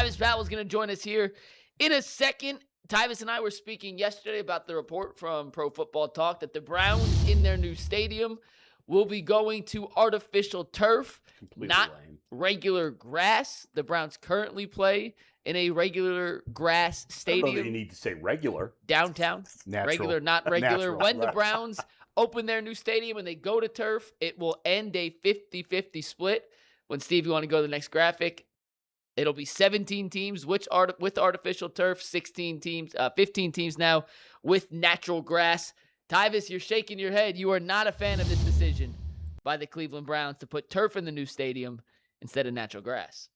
Tyvis Powell is going to join us here in a second. Tyvis and I were speaking yesterday about the report from Pro Football Talk that the Browns in their new stadium will be going to artificial turf, not regular grass. The Browns currently play in a regular grass stadium. I don't know that you need to say regular. Downtown. Natural. Regular, not regular. Natural. When the Browns open their new stadium and they go to turf, it will end a 50-50 split. When, Steve, you want to go to the next graphic, it'll be 17 teams with artificial turf, 15 teams now with natural grass. Tyvis, you're shaking your head. You are not a fan of this decision by the Cleveland Browns to put turf in the new stadium instead of natural grass.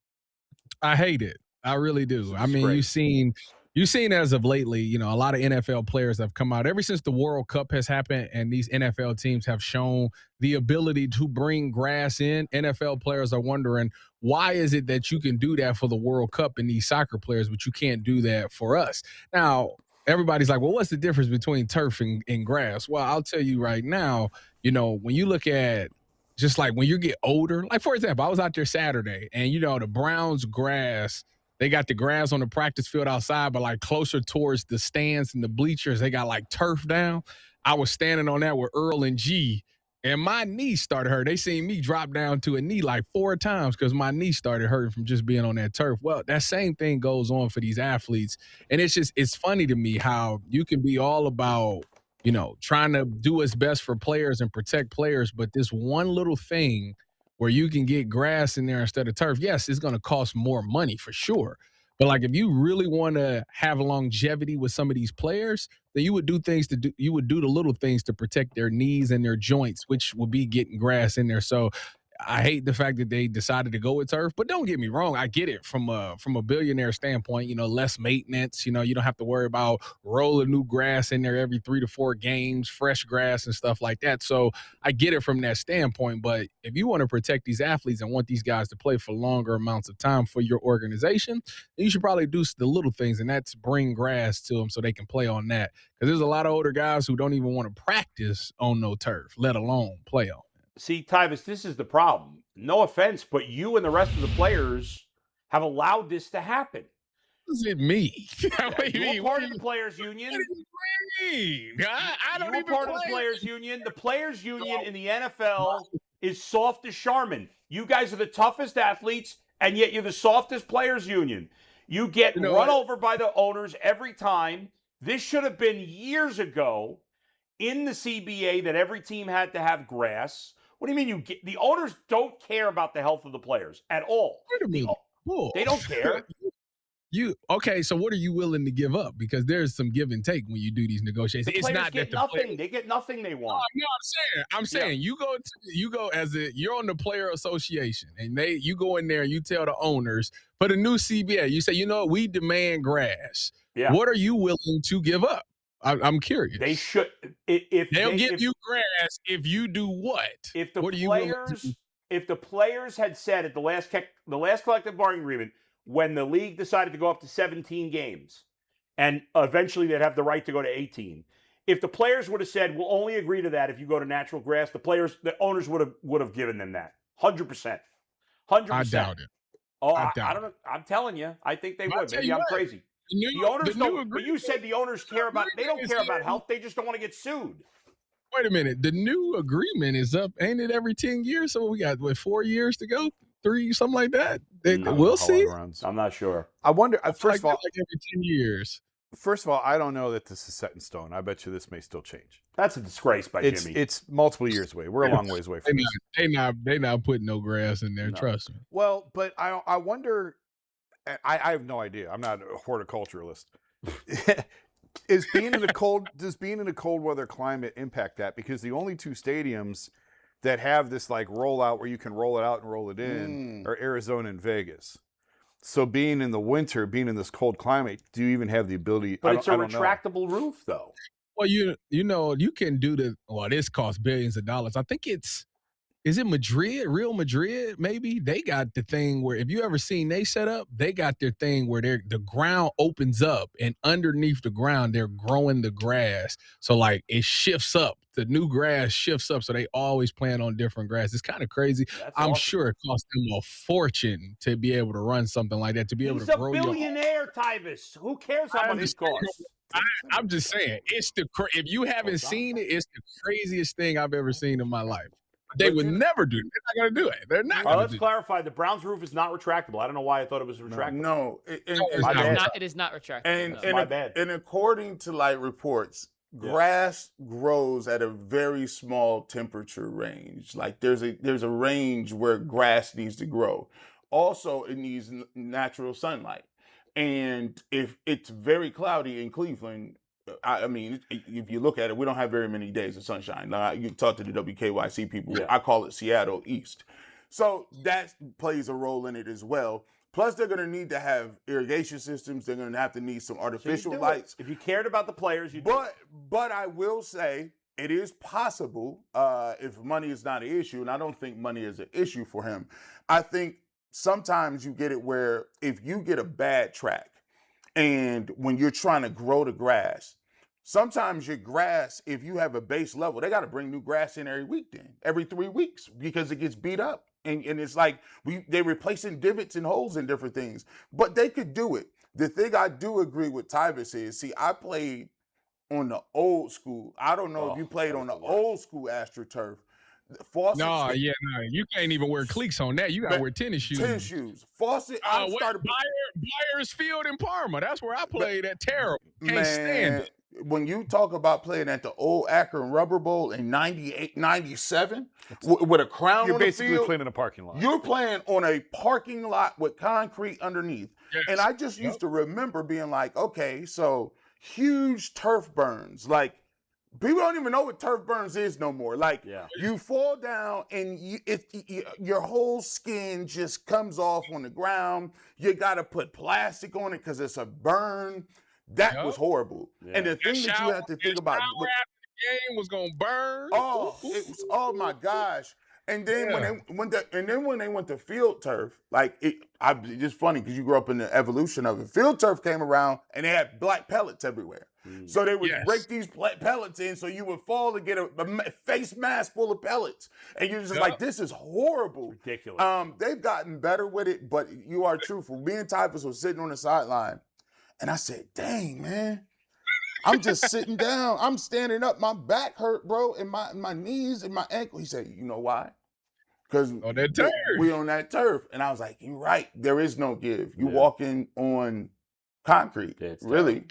I hate it. I really do. I mean, you've seen as of lately, a lot of NFL players have come out ever since the World Cup has happened, and these NFL teams have shown the ability to bring grass in. NFL players are wondering, why is it that you can do that for the World Cup and these soccer players, but you can't do that for us? Now, everybody's like, well, what's the difference between turf and grass? Well, I'll tell you right now, when you look at just like when you get older, like, for example, I was out there Saturday and, the Browns grass, they got the grass on the practice field outside, but like closer towards the stands and the bleachers, they got like turf down. I was standing on that with Earl and G, and my knee started hurting. They seen me drop down to a knee like 4 times because my knee started hurting from just being on that turf. Well, that same thing goes on for these athletes. And it's funny to me how you can be all about, trying to do what's best for players and protect players, but this one little thing where you can get grass in there instead of turf, yes, it's going to cost more money for sure. But like if you really want to have longevity with some of these players, then you would do the little things to protect their knees and their joints, which would be getting grass in there. So I hate the fact that they decided to go with turf, but don't get me wrong. I get it from a billionaire standpoint, less maintenance, you don't have to worry about rolling new grass in there every 3 to 4 games, fresh grass and stuff like that. So I get it from that standpoint. But if you want to protect these athletes and want these guys to play for longer amounts of time for your organization, then you should probably do the little things, and that's bring grass to them so they can play on that. Because there's a lot of older guys who don't even want to practice on no turf, let alone play on. See, Tyvis, this is the problem. No offense, but you and the rest of the players have allowed this to happen. What does it mean? You're part of the players' union. What does it mean? I don't You're even part of the players' union. The players' union in the NFL is soft as Charmin. You guys are the toughest athletes, and yet you're the softest players' union. You get run over by the owners every time. This should have been years ago in the CBA that every team had to have grass. What do you mean the owners don't care about the health of the players at all? They don't care. Okay, so what are you willing to give up? Because there's some give and take when you do these negotiations. It's not that nothing. They get nothing they want. No, I'm saying you go you're on the player association, and you go in there and you tell the owners for the new CBA, you say, we demand grass. Yeah. What are you willing to give up? I'm curious. They should. They'll give you grass if you do what? If the players had said at the last collective bargaining agreement, when the league decided to go up to 17 games, and eventually they'd have the right to go to 18. If the players would have said, "We'll only agree to that if you go to natural grass," the owners would have given them that 100%. 100%. I doubt it. Oh, I don't know. I'm telling you, I think they would. Maybe I'm crazy. The owners don't. But you said the owners care about. They don't care about health. They just don't want to get sued. Wait a minute. The new agreement is up, ain't it? Every 10 years. So we got 4 years to go, 3, something like that. We'll see. I'm not sure. I wonder. First of all, like every 10 years. First of all, I don't know that this is set in stone. I bet you this may still change. That's a disgrace by Jimmy. It's multiple years away. We're a long ways away from this. They not putting no grass in there. No. Trust me. Well, but I wonder. I have no idea. I'm not a horticulturalist. Does being in a cold weather climate impact that? Because the only 2 stadiums that have this like rollout where you can roll it out and roll it in are Arizona and Vegas. So being in the winter, being in this cold climate, do you even have the ability? But it's a retractable roof, though. Well, you can do this costs billions of dollars. I think it's is it Madrid? Real Madrid, maybe? They got the thing where if you ever seen they set up, they got their thing where the ground opens up and underneath the ground they're growing the grass. So like it shifts up. The new grass shifts up, so they always plan on different grass. It's kind of crazy. That's I'm awesome. sure it costs them a fortune to be able to run something like that, to be able He's to a grow your own. billionaire, Tyvis. Who cares how much it costs? I'm just saying, it's if you haven't seen it, it's the craziest thing I've ever seen in my life. They would never do it. They're not going to do it. They're not going to Let's clarify. The Browns roof is not retractable. I don't know why I thought it was retractable. No, It is not retractable. My bad. And according to like reports, grass grows at a very small temperature range. Like there's a range where grass needs to grow. Also, it needs natural sunlight. And if it's very cloudy in Cleveland, I mean, if you look at it, we don't have very many days of sunshine. Now, you talk to the WKYC people. I call it Seattle East. So that plays a role in it as well. Plus, they're going to need to have irrigation systems. They're going to have to need some artificial lights. If you cared about the players, you But I will say it is possible if money is not an issue, and I don't think money is an issue for him. I think sometimes you get it where if you get a bad track, and when you're trying to grow the grass, sometimes your grass, if you have a base level, they got to bring new grass in every 3 weeks because it gets beat up. And it's like they're replacing divots and holes and different things. But they could do it. The thing I do agree with Tyvis is, see, I played on the old school. I don't know if you played on the old school AstroTurf. No, you can't even wear cleats on that. You gotta wear tennis shoes. Tennis shoes. Fawcett. I started Byers Field in Parma. That's where I played at. Terrible. Can't stand it. When you talk about playing at the old Akron Rubber Bowl in 98, 97, with a crown You're on the basically field, playing in a parking lot. You're playing on a parking lot with concrete underneath. Yes. And I just used to remember being like, okay, so huge turf burns. Like, people don't even know what turf burns is no more. Like, you fall down and your whole skin just comes off on the ground. You got to put plastic on it because it's a burn. That was horrible. And the thing that you have to think about, the game was gonna burn. Oh my gosh! And then when they went to field turf, like it's just funny because you grew up in the evolution of it. Field turf came around and they had black pellets everywhere. So they would break these pellets in, so you would fall and get a face mask full of pellets, and you're just like, this is horrible. Ridiculous. They've gotten better with it, but you are truthful. Me and Tyvis was sitting on the sideline. And I said, dang, man, I'm just sitting down. I'm standing up. My back hurt, bro, and my knees and my ankle. He said, you know why? Because we on that turf. And I was like, you're right. There is no give. You walking on concrete, really.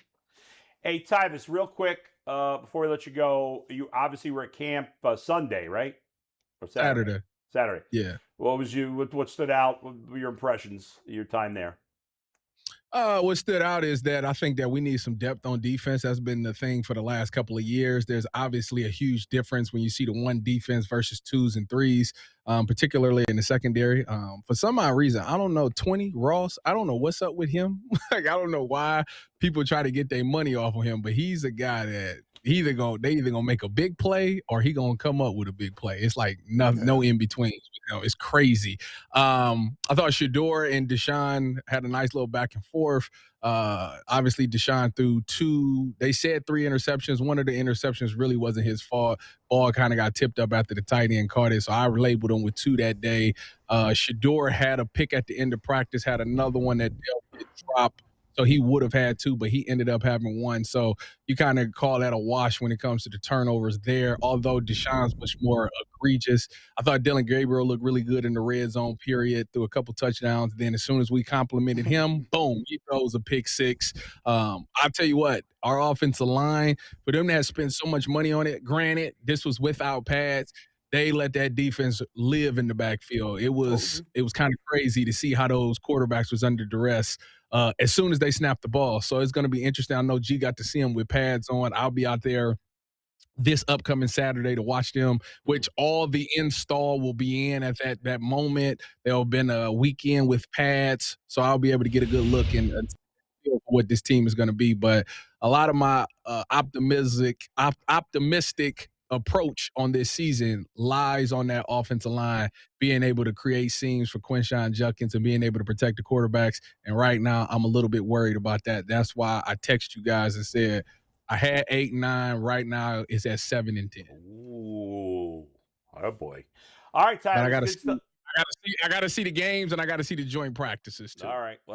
Hey, Tyvis, real quick, before we let you go, you obviously were at camp Sunday, right? Or Saturday? Saturday. Yeah. What stood out? What were your impressions of your time there? What stood out is that I think that we need some depth on defense. That's been the thing for the last couple of years. There's obviously a huge difference when you see the one defense versus twos and threes, particularly in the secondary. For some odd reason, I don't know, 20 Ross, I don't know what's up with him. Like, I don't know why people try to get their money off of him, but he's a guy that they either gonna make a big play or he gonna come up with a big play. It's like no in between. You know, it's crazy. I thought Shador and Deshaun had a nice little back and forth. Obviously, Deshaun threw they said 3 interceptions. One of the interceptions really wasn't his fault. Ball kind of got tipped up after the tight end caught it, so I labeled him with 2 that day. Shador had a pick at the end of practice, had another one that didn't drop. So he would have had 2, but he ended up having 1. So you kind of call that a wash when it comes to the turnovers there, although Deshaun's much more egregious. I thought Dylan Gabriel looked really good in the red zone period, threw a couple touchdowns. Then as soon as we complimented him, boom, he throws a pick 6. I'll tell you what, our offensive line, for them to have spent so much money on it, granted, this was without pads, they let that defense live in the backfield. It was kind of crazy to see how those quarterbacks was under duress as soon as they snapped the ball. So it's going to be interesting. I know G got to see them with pads on. I'll be out there this upcoming Saturday to watch them, which all the install will be in at that moment. There'll have been a weekend with pads, so I'll be able to get a good look and feel for what this team is going to be. But a lot of my optimistic approach on this season lies on that offensive line being able to create seams for Quinshon Judkins and being able to protect the quarterbacks. And right now, I'm a little bit worried about that. That's why I text you guys and said I had 8 and 9. Right now, it's at 7 and 10. Ooh, oh boy! All right, But Tyler. I gotta see the games and I gotta see the joint practices too. All right. Well.